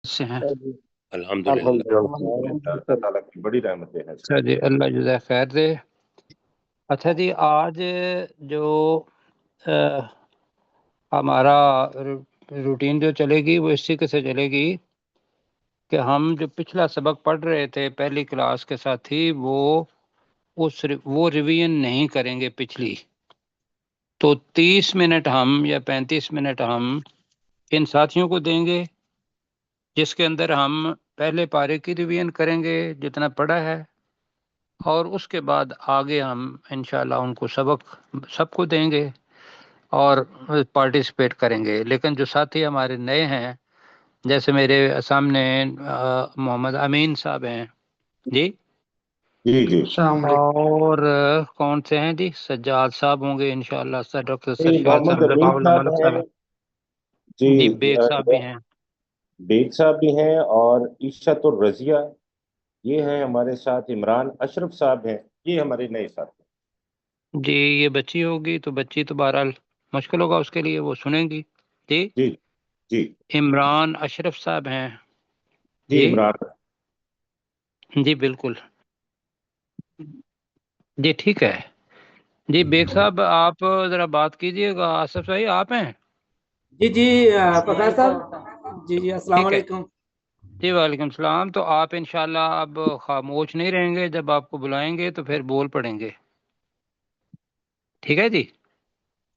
سے ہیں؟ الحمدللہ اللہ تعالیٰ کی بڑی رحمتیں ہیں اچھا جی، اللہ جزائے خیر دے۔ اچھا جی، آج جو ہمارا روٹین جو چلے گی وہ اس طریقے سے چلے گی کہ ہم جو پچھلا سبق پڑھ رہے تھے پہلی کلاس کے ساتھی، وہ ریویژن نہیں کریں گے پچھلی، تو 30 منٹ ہم یا 35 منٹ ہم ان ساتھیوں کو دیں گے جس کے اندر ہم پہلے پارے کی ریویژن کریں گے جتنا پڑھا ہے، اور اس کے بعد آگے ہم انشاءاللہ ان کو سبق سب کو دیں گے اور پارٹیسپیٹ کریں گے۔ لیکن جو ساتھی ہمارے نئے ہیں، جیسے میرے سامنے محمد امین صاحب ہیں جی، جی جی السلام علیکم۔ اور کون سے ہیں جی، سجاد صاحب ہوں گے انشاءاللہ، ڈاکٹر جی، سرشاد محمد صاحب، امین ضیاء صاحب الملک صاحب ہیں ہیں جی، جی، بیگ صاحب بھی ہیں بیگ صاحب بھی ہیں، اور عشت الرضیہ یہ ہیں ہمارے ساتھ، عمران اشرف صاحب ہیں، یہ ہمارے نئے ساتھی جی۔ یہ بچی ہوگی تو بچی تو بہرحال مشکل ہوگا اس کے لیے، وہ سنیں گی جی۔ جی جی عمران اشرف صاحب ہیں جی جی عمران جی بالکل جی، ٹھیک ہے جی۔ بیگ صاحب آپ ذرا بات کیجئے گا، آصف بھائی آپ ہیں جی جی پروفیسر صاحب، جی جی السلام ٹھیک ہے علیکم۔ جی، وعلیکم السلام۔ تو آپ انشاءاللہ اب خاموش نہیں رہیں گے، جب آپ کو بلائیں گے تو پھر بول پڑیں گے، ٹھیک ہے جی؟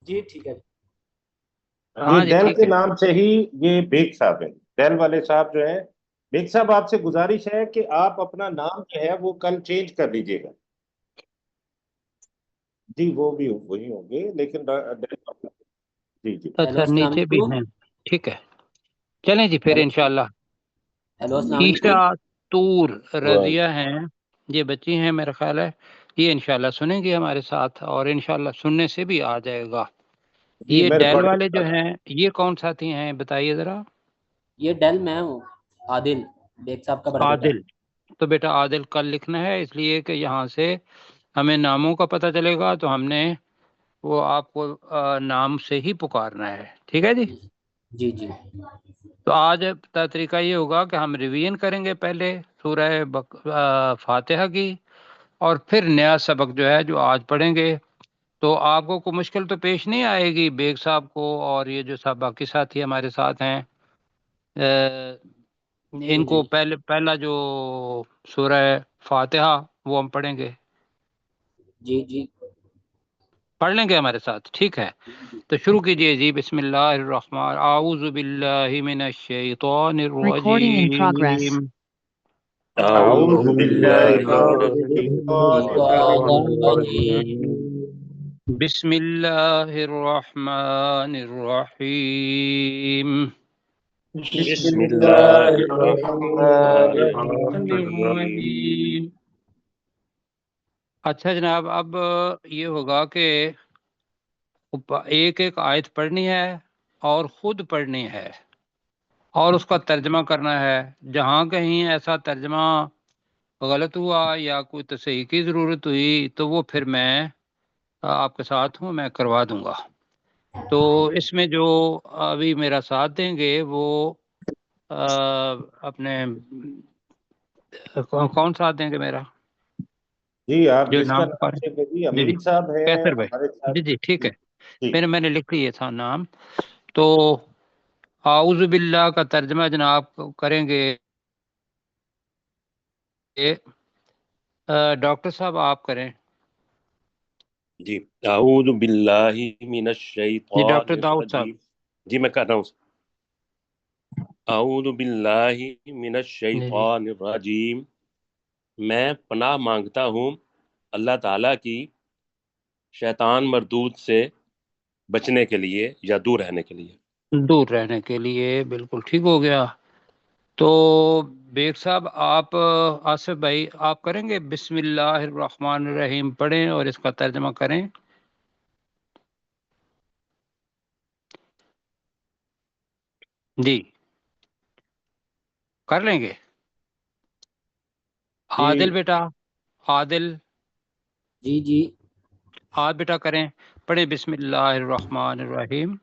جی ٹھیک ہے۔ یہ ہاں جی ڈیل ٹھیک کے ہے نام سے ہی یہ بیگ صاحب ہیں، ڈیل والے صاحب جو ہیں۔ بیگ صاحب آپ سے گزارش ہے کہ آپ اپنا نام جو ہے وہ کل چینج کر لیجئے گا۔ جی وہ بھی وہی ہوں گے لیکن جی جی ہیلو اچھا، السلام نیچے بھی علیکم۔ ہیں، ٹھیک ہے چلیں جی پھر انشاءاللہ۔ ہیلو السلام علیکم۔ عیشا طور رضیہ ہیں، یہ بچی ہیں میرا خیال ہے، یہ انشاءاللہ سنیں گی ہمارے ساتھ، اور انشاءاللہ سننے سے بھی آ جائے گا۔ جی یہ میں ڈیل ریکارڈنگ والے جو ہیں یہ کون ساتھی ہیں بتائیے ذرا؟ یہ ڈیل میں ہوں، عادل بیگ صاحب کا بڑا بیٹا۔ عادل، تو بیٹا عادل کل لکھنا ہے، اس لیے کہ یہاں سے ہمیں ناموں کا پتہ چلے گا، تو ہم نے وہ آپ کو نام سے ہی پکارنا ہے، ٹھیک ہے جی؟ جی جی تو آج کا طریقہ یہ ہوگا کہ ہم ریویژن کریں گے پہلے سورہ فاتحہ کی، اور پھر نیا سبق جو ہے جو آج پڑھیں گے۔ تو آپ کو کوئی مشکل تو پیش نہیں آئے گی بیگ صاحب کو، اور یہ جو سب باقی ساتھی ہمارے ساتھ ہیں ان جی کو پہلا جو سورہ فاتحہ وہ ہم پڑھیں گے، جی جی پڑھ لیں گے ہمارے ساتھ، ٹھیک ہے؟ تو شروع کیجئے جی، بسم اللہ الرحمن، اعوذ باللہ من الشیطان Recording in progress. الرجیم، اعوذ أعوذ باللہ بالله من من الشیطان الشیطان الشيطان الرجیم، الرجيم بسم اللہ الرحمن الرحیم۔ بسم بسم اللہ الله الرحمن الرحمن الرحیم۔ الرحيم اچھا جناب، اب یہ ہوگا کہ ایک ایک آیت پڑھنی ہے اور خود پڑھنی ہے اور اس کا ترجمہ کرنا ہے۔ جہاں کہیں ایسا ترجمہ غلط ہوا یا کوئی تصحیح کی ضرورت ہوئی تو وہ پھر میں آپ کے ساتھ ہوں، میں کروا دوں گا۔ تو اس میں جو ابھی میرا ساتھ دیں گے وہ اپنے کون ساتھ دیں گے میرا، جی آپ جو جس کا نام نام پر سے جی جی جی امین صاحب ہیں کیسر بھائی، ہمارے ساتھ۔ جی جی ٹھیک جی ہے، جی میں نے لکھ لیے تھا نام۔ تو اعوذ باللہ کا ترجمہ جناب کریں گے، ڈاکٹر صاحب آپ کریں جی اعوذ باللہ من جی، الشیطان ڈاکٹر داؤد صاحب۔ الرجیم۔ جی میں کر رہا ہوں۔ اعوذ باللہ من جی جی الشیطان الرجیم، میں پناہ مانگتا ہوں اللہ تعالیٰ کی شیطان مردود سے بچنے کے لیے یا دور رہنے کے لیے۔ دور رہنے کے لیے، بالکل ٹھیک ہو گیا۔ تو بیگ صاحب آپ، آصف بھائی آپ کریں گے بسم اللہ الرحمن الرحیم پڑھیں اور اس کا ترجمہ کریں؟ جی کر لیں گے؟ جی عادل بیٹا، عادل جی جی آپ بیٹا کریں، پڑھیں بسم اللہ الرحمن الرحیم۔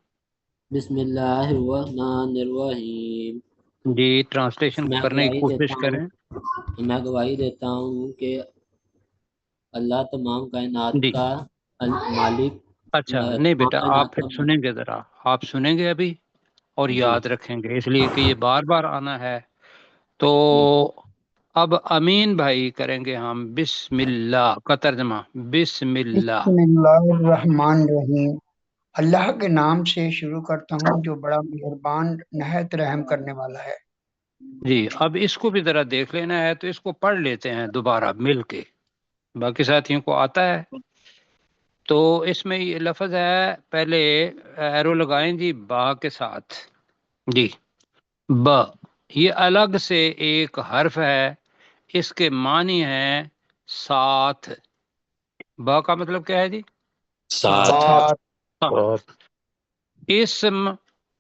بسم اللہ الرحمن الرحیم۔ جی ٹرانسلیشن میں کرنے کی گواہی کوشش دیتا کریں. ہوں میں گواہی دیتا ہوں کہ اللہ تمام کائنات جی کا مالک اچھا نہیں تمام بیٹا کائنات آپ کا پھر سنیں گے ذرا، آپ سنیں گے ابھی اور جی یاد رکھیں گے، اس لیے کہ یہ بار بار آنا ہے. تو اب امین بھائی کریں گے ہم بسم اللہ کا ترجمہ. بسم اللہ. بسم اللہ الرحمن الرحیم. اللہ کے نام سے شروع کرتا ہوں جو بڑا مہربان نہایت رحم کرنے والا ہے. جی اب اس کو بھی ذرا دیکھ لینا ہے تو اس کو پڑھ لیتے ہیں دوبارہ مل کے، باقی ساتھیوں کو آتا ہے. تو اس میں یہ لفظ ہے، پہلے ایرو لگائیں جی با کے ساتھ. جی ب یہ الگ سے ایک حرف ہے، اس کے معنی ہیں ساتھ. با کا مطلب کیا ہے جی؟ ساتھ. ساتھ. اسم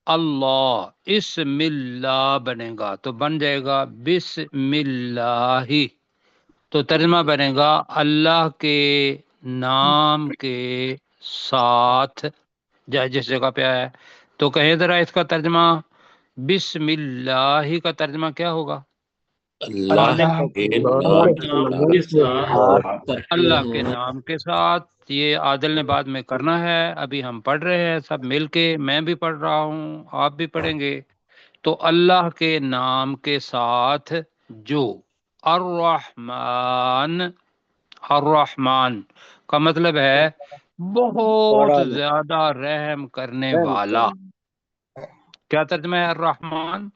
اللہ، اسم اللہ بنے گا تو بن جائے گا بسم اللہ. تو ترجمہ بنے گا اللہ کے نام کے ساتھ. جس جگہ پہ آیا ہے تو کہیں ذرا اس کا ترجمہ. بسم اللہ کا ترجمہ کیا ہوگا؟ اللہ اللہ کے کے نام نام کے کے ساتھ. اللہ کے نام کے ساتھ. یہ عادل نے بعد میں کرنا ہے، ابھی ہم پڑھ رہے ہیں سب مل کے، میں بھی پڑھ رہا ہوں آپ بھی پڑھیں گے. تو اللہ کے نام کے ساتھ جو الرحمن. الرحمن کا مطلب ہے بہت زیادہ رحم کرنے والا. کیا ترجمہ ہے الرحمن؟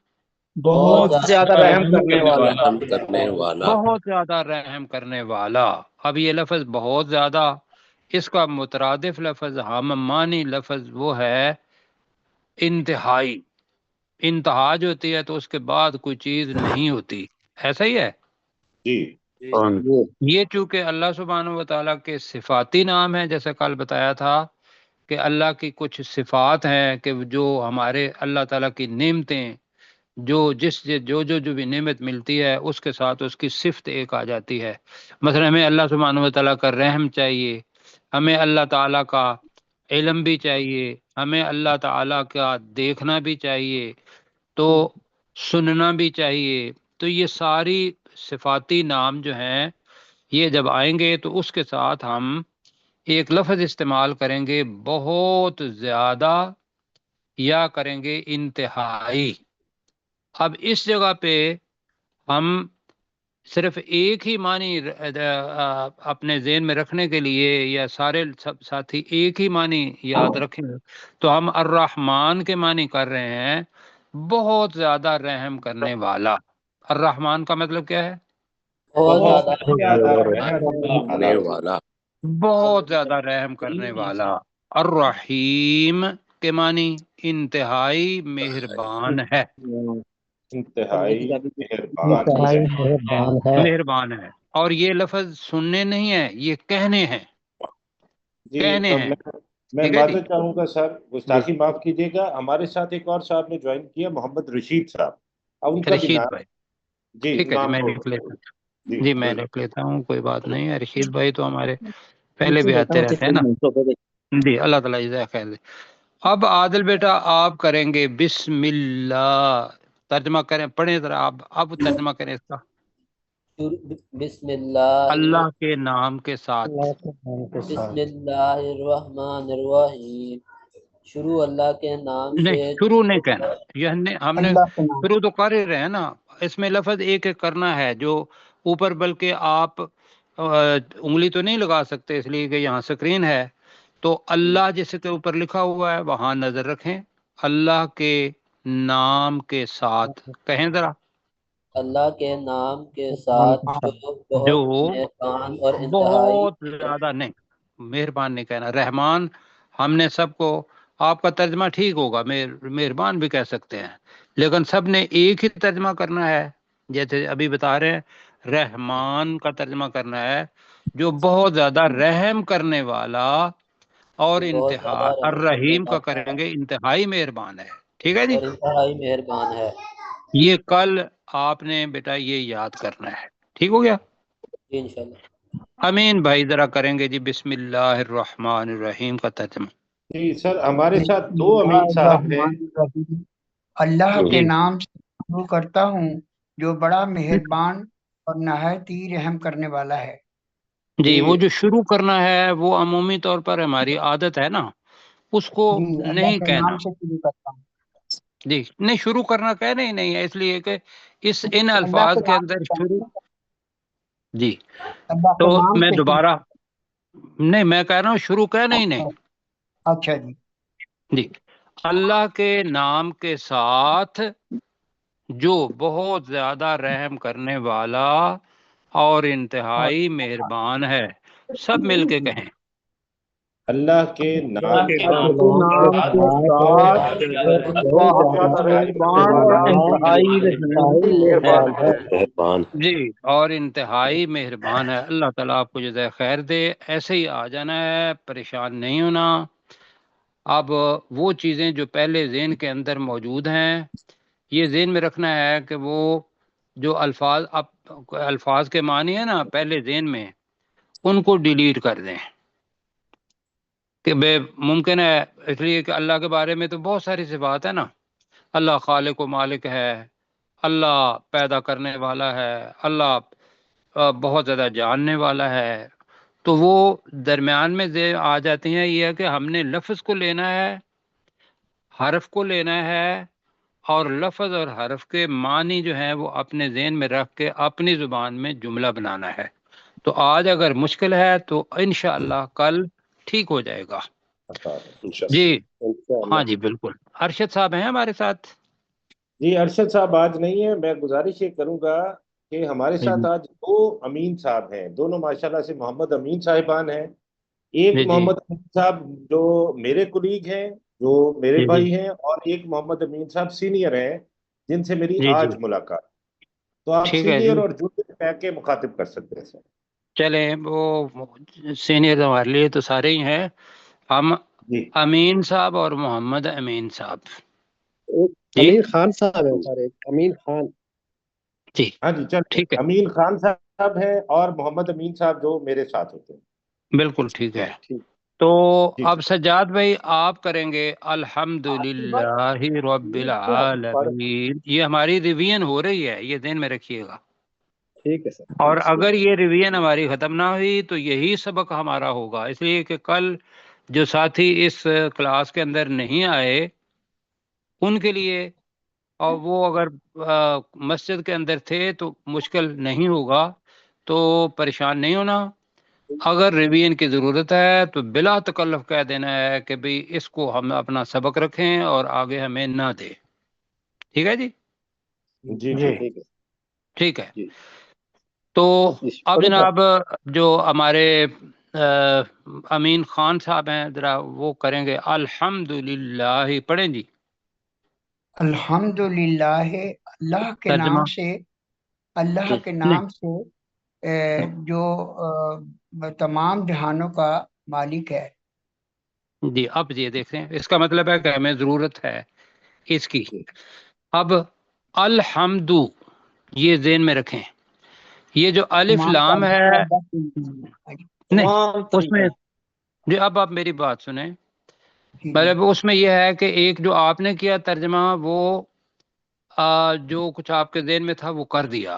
بہت زیادہ رحم کرنے والا. رحم کرنے والا. بہت زیادہ رحم کرنے والا. اب یہ لفظ بہت زیادہ، اس کا مترادف لفظ معنی لفظ وہ ہے انتہائی. انتہا جو ہوتی ہے تو اس کے بعد کوئی چیز نہیں ہوتی، ایسا ہی ہے. جی یہ چونکہ اللہ سبحانہ و تعالیٰ کے صفاتی نام ہیں، جیسے کل بتایا تھا کہ اللہ کی کچھ صفات ہیں کہ جو ہمارے اللہ تعالیٰ کی نعمتیں، جو بھی نعمت ملتی ہے اس کے ساتھ اس کی صفت ایک آ جاتی ہے. مثلا ہمیں اللہ سبحانہ و تعالیٰ کا رحم چاہیے، ہمیں اللہ تعالیٰ کا علم بھی چاہیے، ہمیں اللہ تعالیٰ کا دیکھنا بھی چاہیے، تو سننا بھی چاہیے. تو یہ ساری صفاتی نام جو ہیں یہ جب آئیں گے تو اس کے ساتھ ہم ایک لفظ استعمال کریں گے بہت زیادہ، یا کریں گے انتہائی. اب اس جگہ پہ ہم صرف ایک ہی معنی اپنے ذہن میں رکھنے کے لیے، یا سارے ساتھی ایک ہی معنی یاد رکھیں، تو ہم الرحمن کے معنی کر رہے ہیں بہت زیادہ رحم کرنے والا. الرحمن کا مطلب کیا ہے؟ بہت بہت زیادہ زیادہ رحم کرنے والا. بہت زیادہ رحم کرنے والا. الرحیم کے معنی انتہائی مہربان ہے. انتہائی مہربان ہے. مہربان ہے. اور یہ لفظ سننے نہیں ہیں، یہ کہنے ہیں. جی کہنے تو ہیں. میں ٹھیک ہے جی. معذرت چاہوں گا سر، گستاخی معاف کیجیے گا. ہمارے ساتھ ایک اور صاحب نے جوائن کیا، محمد رشید صاحب. اب ان کا بھی رشید نام. بھائی جی ٹھیک ہے جی، نام میں کو لکھ لیتا ہوں. جی میں لکھ لیتا ہوں، کوئی بات نہیں ہے. رشید بھائی تو ہمارے پہلے نیچے بھی دیتا آتے ہوں رہتے ہیں نا. جی اللہ تعالیٰ جزائے خیر دے. اب عادل بیٹا آپ کریں گے بسم اللہ. ترجمہ کریں، پڑھیں ذرا آپ، اب ترجمہ کریں اس کا. بسم اللہ اللہ کے نام کے ساتھ. بسم اللہ الرحمن الرحیم. شروع اللہ کے نام نہیں سے. شروع نہیں کہنا، یہ ہم نے اللہ کے نام. شروع تو کر ہی رہے ہیں نا. اس میں لفظ ایک ایک کرنا ہے جو اوپر، بلکہ آپ انگلی تو نہیں لگا سکتے اس لیے کہ یہاں سکرین ہے. تو اللہ جس کے اوپر لکھا ہوا ہے وہاں نظر رکھیں. اللہ کے نام کے ساتھ کہیں ذرا. اللہ کے نام کے ساتھ جو جو بہت مہربان اور انتہائی بہت زیادہ، نہیں مہربان نہیں کہنا، رحمان. ہم نے سب کو، آپ کا ترجمہ ٹھیک ہوگا، مہربان بھی کہہ سکتے ہیں، لیکن سب نے ایک ہی ترجمہ کرنا ہے. جیسے ابھی بتا رہے ہیں رحمان کا ترجمہ کرنا ہے جو بہت زیادہ رحم کرنے والا، اور بہت زیادہ رحم کرنے الرحیم کا والا کریں گے انتہائی مہربان ہے. ٹھیک ہے جی. اور انتہائی مہربان ہے. یہ کل آپ نے بیٹا یہ یاد کرنا ہے. ٹھیک ہو گیا. جی انشاءاللہ. امین بھائی ذرا کریں گے جی بسم اللہ الرحمن الرحیم کا ترجمہ. جی سر، ہمارے ساتھ بسم دو امین اللہ صاحب ہیں. الرحمن الرحیم. اللہ کے نام سے شروع کرتا ہوں جو بڑا مہربان اور نہایت ہی رحم کرنے والا ہے۔ جی، وہ جو شروع کرنا ہے وہ عمومی طور پر ہماری عادت ہے نا، اس کو جی اللہ نہیں کے کہنا۔ نام سے شروع کرتا ہوں۔ جی نہیں، شروع کرنا کہنا ہی نہیں ہے، اس لیے کہ ان اللہ الفاظ کے کے نام اندر سے شروع۔ جی اللہ تو کے نام میں سے دوبارہ نہیں، میں کہہ رہا ہوں شروع کہنا ہی نہیں۔ اچھا جی، جی، اللہ کے نام کے ساتھ جو بہت زیادہ رحم کرنے والا اور انتہائی مہربان ہے، سب مل کے کہیں۔ اللہ کے نام کے نام کے ساتھ بہت زیادہ مہربان اور انتہائی مہربان ہے۔ مہربان جی، اور انتہائی مہربان ہے۔ اللہ تعالیٰ آپ کو جزائے خیر دے۔ ایسے ہی آ جانا ہے، پریشان نہیں ہونا۔ اب وہ چیزیں جو پہلے ذہن کے اندر موجود ہیں، یہ ذہن میں رکھنا ہے کہ وہ جو الفاظ کے معنی ہے نا پہلے ذہن میں، ان کو ڈیلیٹ کر دیں۔ کہ بے ممکن ہے، اس لیے کہ اللہ کے بارے میں تو بہت ساری صفات ہے نا، اللہ خالق و مالک ہے، اللہ پیدا کرنے والا ہے، اللہ بہت زیادہ جاننے والا ہے، تو وہ درمیان میں آ جاتی ہیں۔ یہ ہے کہ ہم نے لفظ کو لینا ہے، حرف کو لینا ہے، اور لفظ اور حرف کے معنی جو ہیں وہ اپنے ذہن میں رکھ کے اپنی زبان میں جملہ بنانا ہے۔ تو آج اگر مشکل ہے تو انشاءاللہ کل ٹھیک ہو جائے گا۔ جی ہاں جی بالکل۔ ارشد صاحب ہیں ہمارے ساتھ؟ جی ارشد صاحب آج نہیں ہے، میں گزارش یہ کروں گا کہ ہمارے ساتھ آج دو امین صاحب ہیں، دونوں ماشاءاللہ سے محمد امین صاحبان ہیں۔ ایک جی جی محمد امین صاحب جو میرے کولیگ ہیں، جو میرے جی بھائی ہیں، اور ایک محمد امین صاحب سینئر ہیں جن سے میری جی جی آج ملاقات۔ تو آپ ٹھیک ہے سینئر جی، اور جونیئر کہہ کے مخاطب کر سکتے ہیں سر۔ چلیں وہ سینئر ہمارے لیے تو سارے ہی ہیں، ہم جی امین صاحب اور محمد امین صاحب۔ جی امین خان صاحب ہیں سر، ایک امین خان۔ جی ہاں جی چلیں، ٹھیک ہے، امین خان صاحب ہیں اور محمد امین صاحب جو میرے ساتھ ہوتے ہیں۔ بالکل ٹھیک ہے۔ ٹھیک تو جی اب سجاد بھائی آپ کریں گے الحمدللہ رب العالمین۔ یہ ہماری ریویژن ہو رہی ہے، یہ ذہن میں رکھیے گا، ٹھیک ہے سر۔ اور اگر یہ ریویژن ہماری ختم نہ ہوئی تو یہی سبق ہمارا ہوگا۔ اس لیے کہ کل جو ساتھی اس کلاس کے اندر نہیں آئے ان کے لیے، اور وہ اگر مسجد کے اندر تھے تو مشکل نہیں ہوگا، تو پریشان نہیں ہونا۔ اگر ریویژن کی ضرورت ہے تو بلا تکلف کہہ دینا ہے کہ بھئی اس کو ہم اپنا سبق رکھیں اور آگے ہمیں نہ دے۔ ٹھیک ہے جی؟ جی جی ٹھیک ہے ٹھیک ہے۔ جی۔ تو اب پڑھوں سر؟ جناب جو ہمارے امین خان صاحب ہیں، ذرا وہ کریں گے الحمدللہ، پڑھیں جی الحمدللہ اللہ کے ترجمہ۔ نام سے، اللہ کے نہیں نام سے جو تمام جہانوں کا مالک ہے۔ جی، اب یہ دیکھیں اس کا مطلب ہے کہ ہمیں ضرورت ہے اس کی۔ اب الحمد، یہ ذہن میں رکھیں، یہ جو الف تمام لام ہے، نہیں اس میں، طریقہ جی اب آپ میری بات سنیں، جی مطلب اس میں یہ ہے کہ ایک جو آپ نے کیا ترجمہ، وہ جو کچھ آپ کے ذہن میں تھا وہ کر دیا،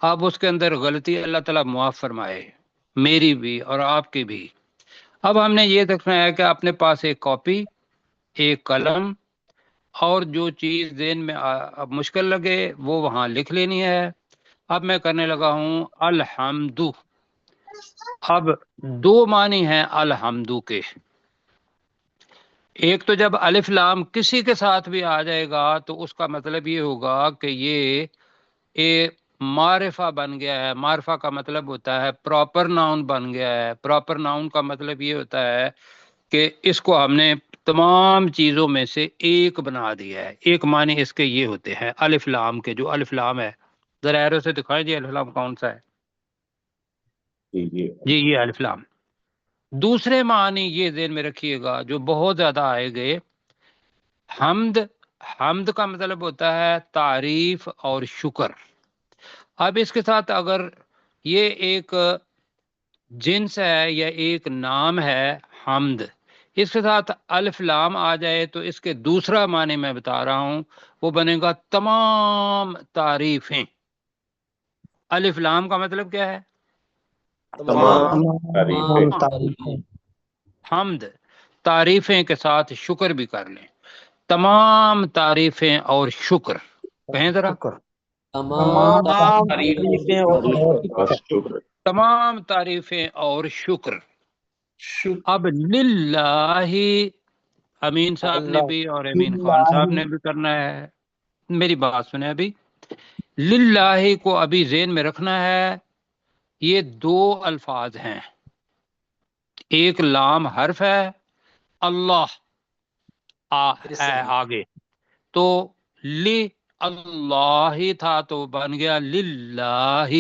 اب اس کے اندر غلطی اللہ تعالیٰ معاف فرمائے، میری بھی اور آپ کی بھی۔ اب ہم نے یہ دیکھنا ہے کہ اپنے پاس ایک کاپی، ایک قلم، اور جو چیز ذہن میں اب مشکل لگے وہ وہاں لکھ لینی ہے۔ اب میں کرنے لگا ہوں الحمد۔ اب دو معنی ہیں الحمد کے، ایک تو جب الف لام کسی کے ساتھ بھی آ جائے گا تو اس کا مطلب یہ ہوگا کہ یہ ایک معرفہ بن گیا ہے۔ معرفہ کا مطلب ہوتا ہے پراپر ناؤن بن گیا ہے۔ پراپر ناؤن کا مطلب یہ ہوتا ہے کہ اس کو ہم نے تمام چیزوں میں سے ایک بنا دیا ہے۔ ایک معنی اس کے یہ ہوتے ہیں الف لام کے، جو الف لام ہے، ذرا ایرو سے دکھائیں جی الف لام کون سا ہے؟ جی یہ الف لام۔ دوسرے معنی یہ ذہن میں رکھیے گا جو بہت زیادہ آئے گئے، حمد۔ حمد کا مطلب ہوتا ہے تعریف اور شکر۔ اب اس کے ساتھ اگر یہ ایک جنس ہے یا ایک نام ہے حمد، اس کے ساتھ الف لام آ جائے تو اس کے دوسرا معنی میں بتا رہا ہوں، وہ بنے گا تمام تعریفیں۔ الف لام کا مطلب کیا ہے؟ تمام تمام تعریفیں۔ تعریفیں۔ حمد، تعریفیں کے ساتھ شکر بھی کر لیں، تمام تعریفیں اور شکر، کہیں ذرا تمام تعریفیں اور شکر۔ تمام تعریفیں اور شکر۔ اب للہ، امین صاحب نے بھی اور امین خان صاحب نے بھی کرنا ہے، میری بات سنیں ابھی۔ للہ کو ابھی ذہن میں رکھنا ہے، یہ دو الفاظ ہیں، ایک لام حرف ہے، اللہ ہے آگے، تو لی اللہ تھا تو بن گیا للہ۔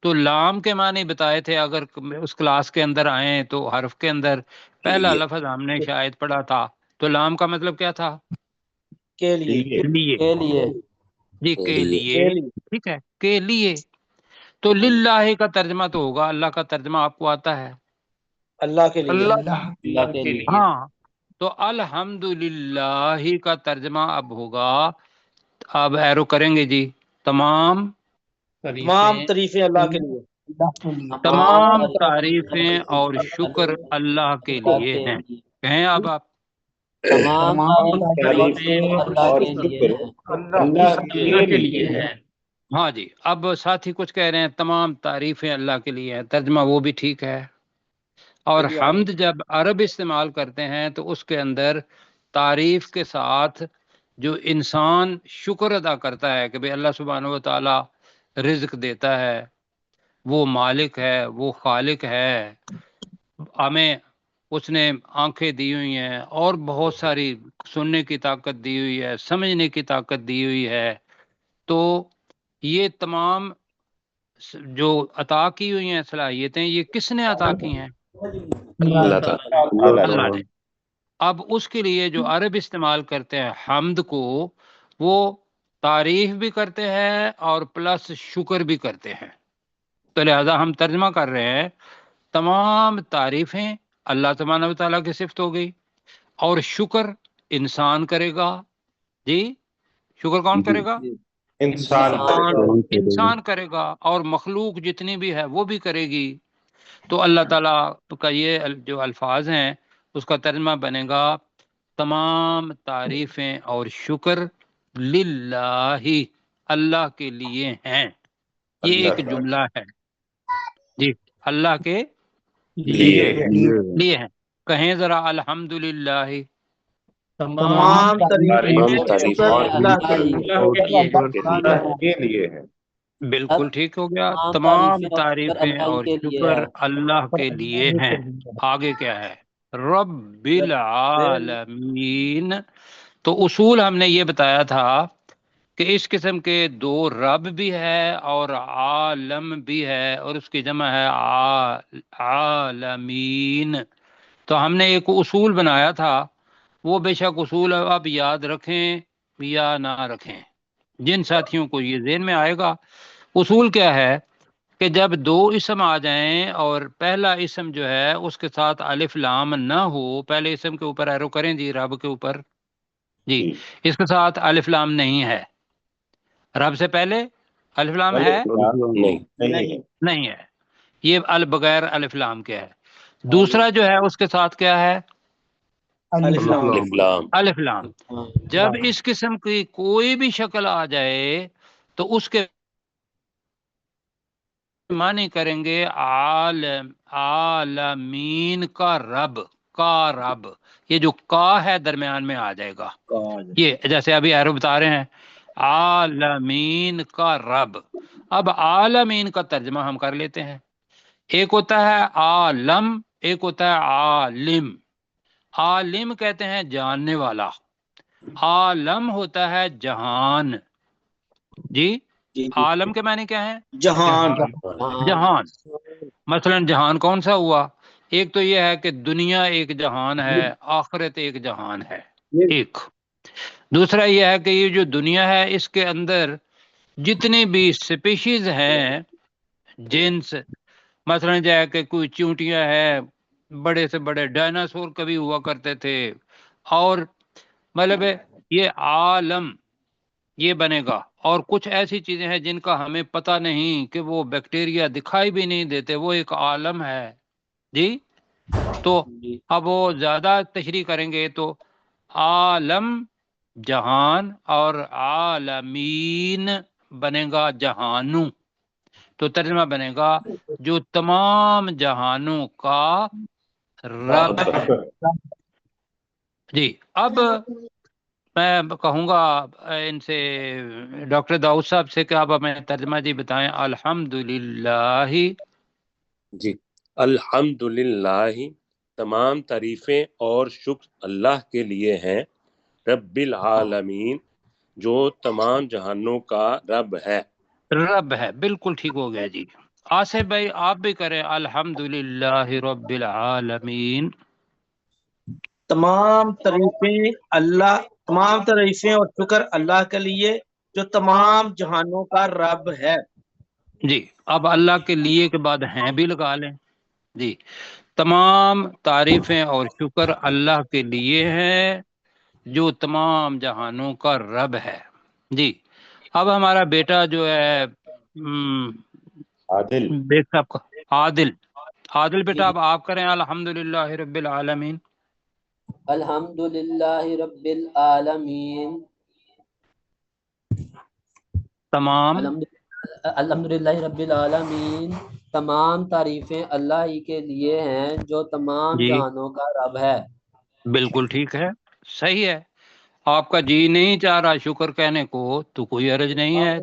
تو لام کے معنی بتائے تھے، اگر اس کلاس کے اندر آئیں تو حرف کے اندر پہلا لفظ ہم نے شاید پڑھا تھا، تو لام کا مطلب کیا تھا؟ کے لیے، لیے، کے لیے، جی کے لیے، ٹھیک ہے، کے لیے۔ تو للہ کا ترجمہ تو ہوگا، اللہ کا ترجمہ آپ کو آتا ہے؟ اللہ کے لیے، اللہ کے لیے۔ ہاں، تو الحمدللہ کا ترجمہ اب ہوگا، اب ایرو کریں گے جی، تمام تعریفیں اللہ کے لیے، تمام تعریفیں اور شکر اللہ کے لیے ہیں۔ کہیں اب آپ، تمام تعریفیں اللہ اور کے لیے شکر ہیں۔ اللہ کے لیے ہے۔ ہاں جی، اب ساتھی کچھ کہہ رہے ہیں تمام تعریفیں اللہ کے لیے ہیں، ترجمہ وہ بھی ٹھیک ہے۔ اور حمد جب عرب استعمال کرتے ہیں تو اس کے اندر تعریف کے ساتھ جو انسان شکر ادا کرتا ہے کہ بھئی اللہ سبحانہ و تعالی رزق دیتا ہے، وہ مالک ہے، وہ خالق ہے، ہمیں اس نے آنکھیں دی ہوئی ہیں اور بہت ساری سننے کی طاقت دی ہوئی ہے، سمجھنے کی طاقت دی ہوئی ہے، تو یہ تمام جو عطا کی ہوئی ہیں صلاحیتیں، یہ کس نے عطا کی ہیں؟ اللہ تعالیٰ۔ اللہ نے۔ اب اس کے لیے جو عرب استعمال کرتے ہیں حمد کو، وہ تعریف بھی کرتے ہیں اور پلس شکر بھی کرتے ہیں، تو لہذا ہم ترجمہ کر رہے ہیں تمام تعریفیں اللہ سبحانہ و تعالیٰ کی صفت ہو گئی، اور شکر انسان کرے گا۔ جی، شکر کون کرے گا؟ انسان کرے گا، اور مخلوق جتنی بھی ہے وہ بھی کرے گی۔ تو اللہ تعالیٰ کا یہ جو الفاظ ہیں اس کا ترجمہ بنے گا تمام تعریفیں اور شکر للہ، اللہ کے لیے ہیں۔ یہ ایک جملہ ہے جی، اللہ کے لیے ہیں۔ کہیں ذرا الحمدللہ، تمام تعریفیں اللہ کے لیے ہے۔ بالکل ٹھیک ہو گیا، تمام تمام تعریفیں اور شکر اللہ کے لیے ہیں۔ آگے کیا ہے؟ رب العالمین۔ تو اصول ہم نے یہ بتایا تھا کہ اس قسم کے دو رب بھی ہے اور عالم بھی ہے، اور اس کی جمع ہے عالمین۔ تو ہم نے ایک اصول بنایا تھا، وہ بے شک اصول اب یاد رکھیں یا نہ رکھیں، جن ساتھیوں کو یہ ذہن میں آئے گا۔ اصول کیا ہے کہ جب دو اسم آ جائیں اور پہلا اسم جو ہے اس کے ساتھ الف لام نہ ہو، پہلے اسم کے اوپر ایرو کریں جی، رب کے اوپر جی، اس کے ساتھ الف لام نہیں ہے، رب سے پہلے الف لام ہے؟ نہیں ہے، یہ بغیر الف لام کے ہے۔ دوسرا جو ہے اس کے ساتھ کیا ہے؟ الف لام۔ جب اس قسم کی کوئی بھی شکل آ جائے تو اس کے معنی کریں گے عالمین کا رب، کا رب، یہ جو کا ہے درمیان میں آ جائے گا، یہ جیسے ابھی عرب بتا رہے ہیں عالمین کا رب۔ اب عالمین کا ترجمہ ہم کر لیتے ہیں، ایک ہوتا ہے عالم، ایک ہوتا ہے عالم۔ عالم کہتے ہیں جاننے والا، عالم ہوتا ہے جہان۔ جی، عالم کے معنی کیا ہیں؟ جہان، جہان۔ مثلا جہان کون سا ہوا؟ ایک تو یہ ہے کہ دنیا ایک جہان ہے، آخرت ایک جہان ہے، ایک۔ دوسرا یہ ہے کہ یہ جو دنیا ہے اس کے اندر جتنی بھی سپیشیز ہیں، جنس، مثلا جو ہے کہ کوئی چونٹیاں ہے، بڑے سے بڑے ڈائناسور کبھی ہوا کرتے تھے، اور مطلب ہے یہ عالم یہ بنے گا، اور کچھ ایسی چیزیں ہیں جن کا ہمیں پتہ نہیں کہ وہ بیکٹیریا دکھائی بھی نہیں دیتے، وہ ایک عالم ہے جی۔ تو جی اب وہ زیادہ تشریح کریں گے تو عالم جہان اور عالمین بنے گا جہانوں، تو ترجمہ بنے گا جو تمام جہانوں کا رب ہے جی۔ اب میں کہوں گا ان سے ڈاکٹر داؤد صاحب سے کہ آپ ہمیں ترجمہ جی بتائیں۔ الحمدللہ جی، الحمدللہ تمام تعریفیں اور شکر اللہ کے لیے ہیں، رب العالمین جو تمام جہانوں کا رب ہے۔ رب ہے، بالکل ٹھیک ہو گیا جی۔ آصف بھائی آپ بھی کریں الحمدللہ رب العالمین۔ تمام تعریفیں اور شکر اللہ کے لیے جو تمام جہانوں کا رب ہے۔ جی اب اللہ کے لیے کے بعد ہیں بھی لگا لیں جی۔ تمام تعریفیں اور شکر اللہ کے لیے ہیں جو تمام جہانوں کا رب ہے جی۔ اب ہمارا بیٹا جو ہے عادل بیگ صاحب کا عادل بیٹا اب آپ کریں الحمدللہ رب العالمین۔ الحمدللہ رب العالمین، تمام الحمدللہ رب العالمین، تمام تعریفیں اللہ ہی کے لیے ہیں جو تمام جی جہانوں کا رب ہے۔ بالکل ٹھیک ہے، صحیح ہے۔ آپ کا جی نہیں چاہ رہا شکر کہنے کو تو کوئی حرج نہیں ہے،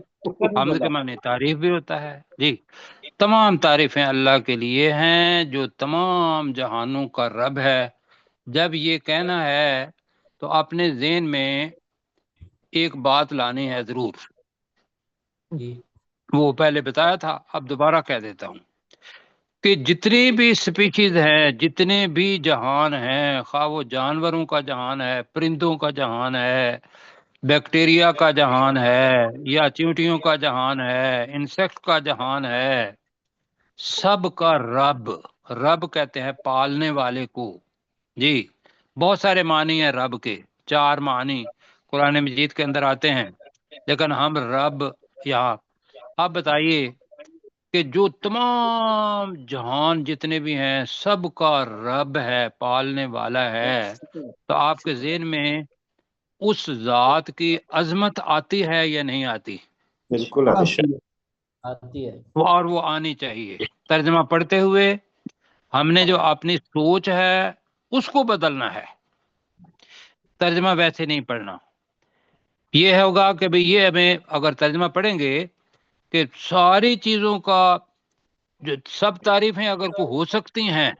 حمد کے معنی تعریف بھی ہوتا ہے جی۔ تمام تعریفیں اللہ کے لیے ہیں جو تمام جہانوں کا رب ہے۔ جب یہ کہنا ہے تو اپنے ذہن میں ایک بات لانی ہے ضرور، وہ پہلے بتایا تھا اب دوبارہ کہہ دیتا ہوں کہ جتنی بھی سپیشیز ہیں، جتنے بھی جہان ہیں، خواہ وہ جانوروں کا جہان ہے، پرندوں کا جہان ہے، بیکٹیریا کا جہان ہے، یا چیونٹیوں کا جہان ہے، انسیکٹ کا جہان ہے، سب کا رب کہتے ہیں پالنے والے کو جی۔ بہت سارے معنی ہیں رب کے، 4 معنی قرآن مجید کے اندر آتے ہیں، لیکن ہم رب یہاں آپ بتائیے کہ جو تمام جہان جتنے بھی ہیں سب کا رب ہے، پالنے والا ہے، تو آپ کے ذہن میں اس ذات کی عظمت آتی ہے یا نہیں آتی؟ بالکل آتی ہے، اور وہ آنی چاہیے۔ ترجمہ پڑھتے ہوئے ہم نے جو اپنی سوچ ہے اس کو بدلنا ہے، ترجمہ ویسے نہیں پڑھنا۔ یہ ہوگا کہ بھئی یہ ہمیں اگر ترجمہ پڑھیں گے کہ ساری چیزوں کا جو سب تعریفیں اگر کو ہو سکتی ہیں،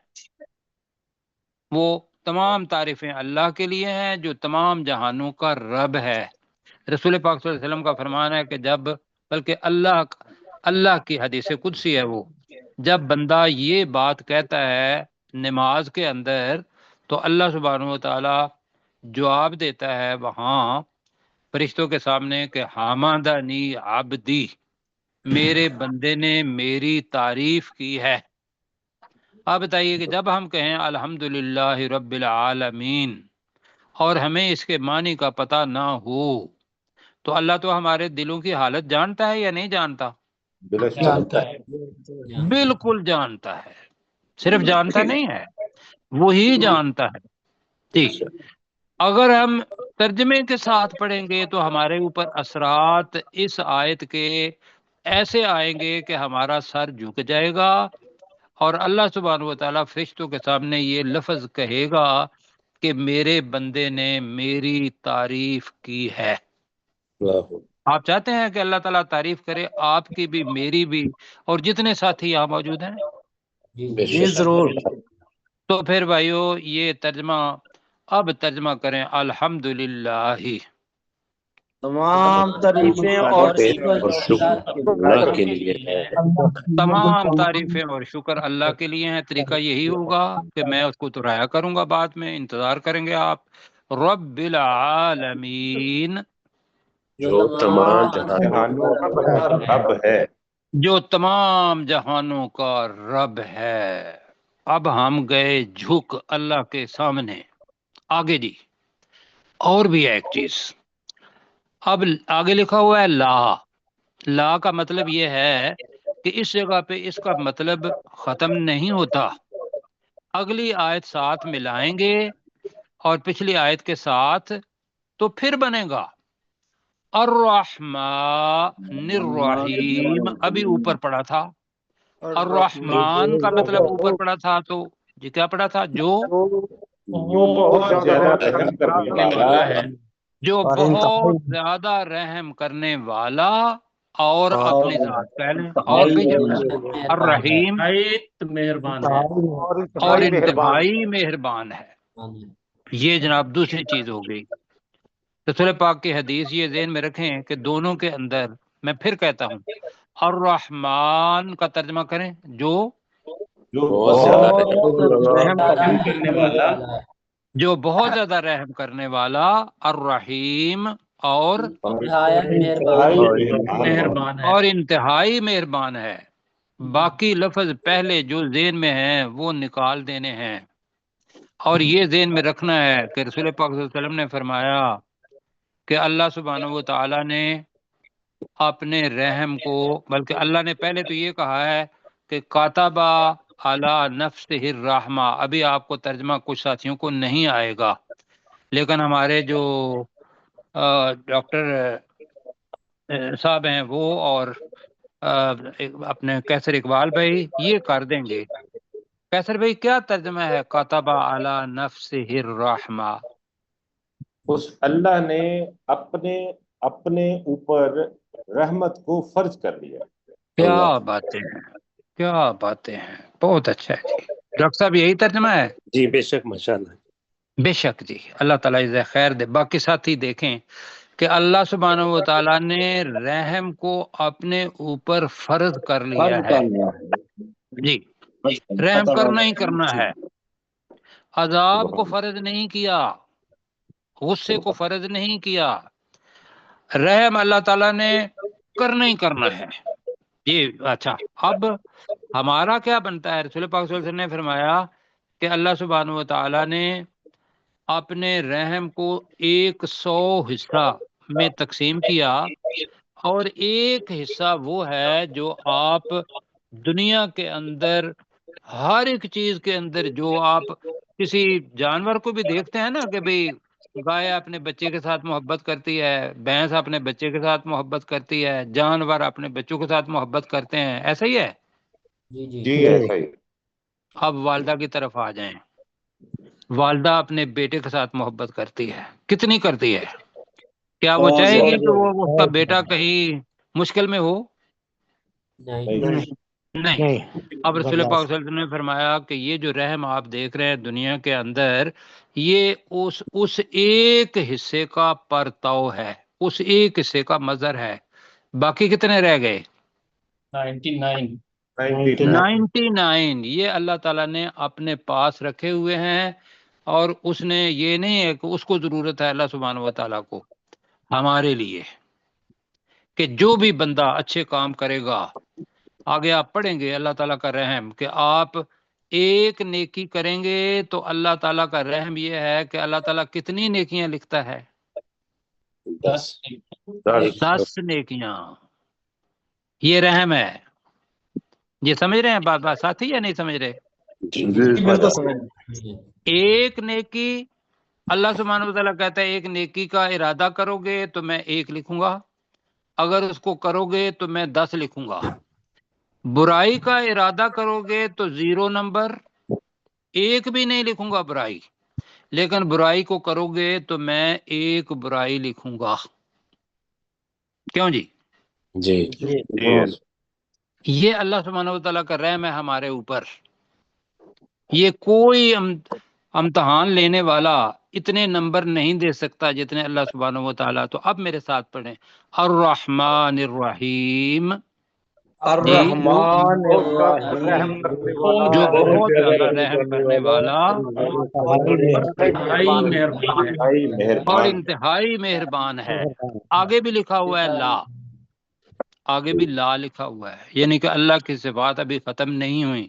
وہ تمام تعریفیں اللہ کے لیے ہیں جو تمام جہانوں کا رب ہے۔ رسول پاک صلی اللہ علیہ وسلم کا فرمان ہے کہ جب بلکہ اللہ کی حدیث قدسی ہے، وہ جب بندہ یہ بات کہتا ہے نماز کے اندر تو اللہ سبحانہ و تعالی جواب دیتا ہے وہاں فرشتوں کے سامنے کہ حمدنی عبدی، میرے بندے نے میری تعریف کی ہے۔ آپ بتائیے کہ جب ہم کہیں الحمدللہ رب العالمین اور ہمیں اس کے معنی کا پتہ نہ ہو تو اللہ تو ہمارے دلوں کی حالت جانتا ہے یا نہیں جانتا؟ بلا شک جانتا ہے، بالکل جانتا ہے، صرف جانتا نہیں ہے، وہی جانتا ہے ٹھیک۔ اگر ہم ترجمے کے ساتھ پڑھیں گے تو ہمارے اوپر اثرات اس آیت کے ایسے آئیں گے کہ ہمارا سر جھک جائے گا، اور اللہ سبحانہ و تعالیٰ فرشتوں کے سامنے یہ لفظ کہے گا کہ میرے بندے نے میری تعریف کی ہے۔ آپ چاہتے ہیں کہ اللہ تعالیٰ تعریف کرے آپ کی بھی، میری بھی، اور جتنے ساتھی یہاں موجود ہیں؟ جی ضرور۔ تو پھر بھائیو یہ ترجمہ اب ترجمہ کریں الحمدللہ، تمام تعریفیں اور اور شکر اللہ کے لیے ہے۔ تمام تعریفیں اور شکر اللہ کے لیے ہیں۔ طریقہ یہی ہوگا کہ میں اس کو دہرایا کروں گا، بعد میں انتظار کریں گے آپ۔ رب العالمین، جو تمام جہانوں جہانوں کا رب ہے، جو تمام جہانوں کا رب ہے اب ہم گئے جھک اللہ کے سامنے. آگے جی اور بھی ہے ایک چیز. اب آگے لکھا ہوا ہے لا. لا کا مطلب یہ ہے کہ اس جگہ پہ اس کا مطلب ختم نہیں ہوتا. اگلی آیت ساتھ ملائیں گے اور پچھلی آیت کے ساتھ تو پھر بنے گا الرحمن الرحیم. ابھی اوپر پڑا تھا الرحمن کا مطلب اوپر پڑا تھا تو جی کیا پڑا تھا؟ جو بہت زیادہ رحم کرنے والا ہے. جو اور بہت انتہائی زیادہ رحم کرنے والا اور اپنی ذات پہلے اور انتہائی پیچھے مہربان ہے. الرحیم مہربان ہے. انتہائی اور مہربان. انتہائی مہربان ہے. یہ جناب دوسری چیز ہو گئی. رسول پاک کی حدیث یہ ذہن میں رکھیں کہ دونوں کے اندر میں پھر کہتا ہوں الرحمن کا ترجمہ کریں جو جو بہت زیادہ رحم کرنے والا جو بہت زیادہ رحم کرنے والا، الرحیم اور نہایت مہربان مہربان ہے. اور انتہائی مہربان ہے. باقی لفظ پہلے جو ذہن میں ہیں وہ نکال دینے ہیں اور یہ ذہن میں رکھنا ہے کہ رسول پاک صلی اللہ علیہ وسلم نے فرمایا کہ اللہ سبحانہ و تعالی نے اپنے رحم کو، بلکہ اللہ نے پہلے تو یہ کہا ہے کہ کاتبہ علی نفسہ الرحمہ. ابھی آپ کو ترجمہ کچھ ساتھیوں کو نہیں آئے گا، لیکن ہمارے جو ڈاکٹر صاحب ہیں وہ اور اپنے کیسر اقبال بھائی یہ کر دیں گے. کیسر بھائی کیا ترجمہ ہے کاتبہ علی نفسہ الرحمہ؟ اس اللہ نے اپنے اوپر رحمت کو فرض کر لیا. کیا باتیں ہیں، کیا باتیں ہیں، بہت اچھا ہے جی. ڈاکٹر صاحب یہی ترجمہ ہے؟ جی بے شک ماشاءاللہ. بے شک جی، اللہ تعالیٰ جزائے خیر دے. باقی ساتھی دیکھیں کہ اللہ سبحانہ و تعالیٰ نے رحم کو اپنے اوپر فرض کر لیا ہے. جی رحم کرنا ہی کرنا ہے. عذاب کو فرض نہیں کیا، غصے کو فرض نہیں کیا، رحم اللہ تعالیٰ نے کرنا ہی کرنا ہے. جی اچھا، اب ہمارا کیا بنتا ہے؟ رسول پاک صلی اللہ علیہ وسلم نے فرمایا کہ اللہ سبحانہ و تعالیٰ نے اپنے رحم کو 100 حصہ میں تقسیم کیا اور ایک حصہ وہ ہے جو آپ دنیا کے اندر ہر ایک چیز کے اندر جو آپ کسی جانور کو بھی دیکھتے ہیں نا کہ بھئی گائے اپنے بچے کے ساتھ محبت کرتی ہے، بھینس اپنے بچے کے ساتھ محبت کرتی ہے، جانور اپنے بچوں کے ساتھ محبت کرتے ہیں، ایسا ہی ہے. جی ایسا ہی. اب والدہ کی طرف آ جائیں. والدہ اپنے بیٹے کے ساتھ محبت کرتی ہے، کتنی کرتی ہے؟ کیا وہ چاہے گی کہ وہ اس کا بیٹا کہیں مشکل میں ہو؟ نہیں. اب رسول پاک صلی اللہ علیہ وسلم نے فرمایا کہ یہ جو رحم آپ دیکھ رہے ہیں دنیا کے اندر، یہ اس ایک حصے کا پرتو ہے، اس ایک حصے کا مظہر ہے. باقی کتنے رہ گئے؟ 99. یہ اللہ تعالیٰ نے اپنے پاس رکھے ہوئے ہیں اور اس نے یہ نہیں ہے کہ اس کو ضرورت ہے اللہ سبحانہ و تعالیٰ کو ہمارے لیے کہ جو بھی بندہ اچھے کام کرے گا، آگے آپ پڑھیں گے اللہ تعالیٰ کا رحم کہ آپ ایک نیکی کریں گے تو اللہ تعالیٰ کا رحم یہ ہے کہ اللہ تعالیٰ کتنی نیکیاں لکھتا ہے؟ 10 نیکیاں. یہ رحم ہے. یہ سمجھ رہے ہیں بات ساتھی یا نہیں سمجھ رہے؟ ایک نیکی اللہ سبحانہ وتعالیٰ کہتا ہے ایک نیکی کا ارادہ کرو گے تو میں 1 لکھوں گا، اگر اس کو کرو گے تو میں 10 لکھوں گا. برائی کا ارادہ کرو گے تو 0 نمبر، 1 بھی نہیں لکھوں گا برائی، لیکن برائی کو کرو گے تو میں 1 برائی لکھوں گا. کیوں جی؟ جی یہ اللہ سبحانہ وتعالیٰ کا رحم ہے ہمارے اوپر. یہ کوئی امتحان لینے والا اتنے نمبر نہیں دے سکتا جتنے اللہ سبحانہ وتعالیٰ. تو اب میرے ساتھ پڑھیں الرحمن الرحیم. الرحمن الرحیم جو بہت زیادہ رحم کرنے والا اور انتہائی مہربان ہے. آگے بھی لکھا ہوا ہے لا، آگے بھی لا لکھا ہوا ہے، یعنی کہ اللہ کی صفات ابھی ختم نہیں ہوئی.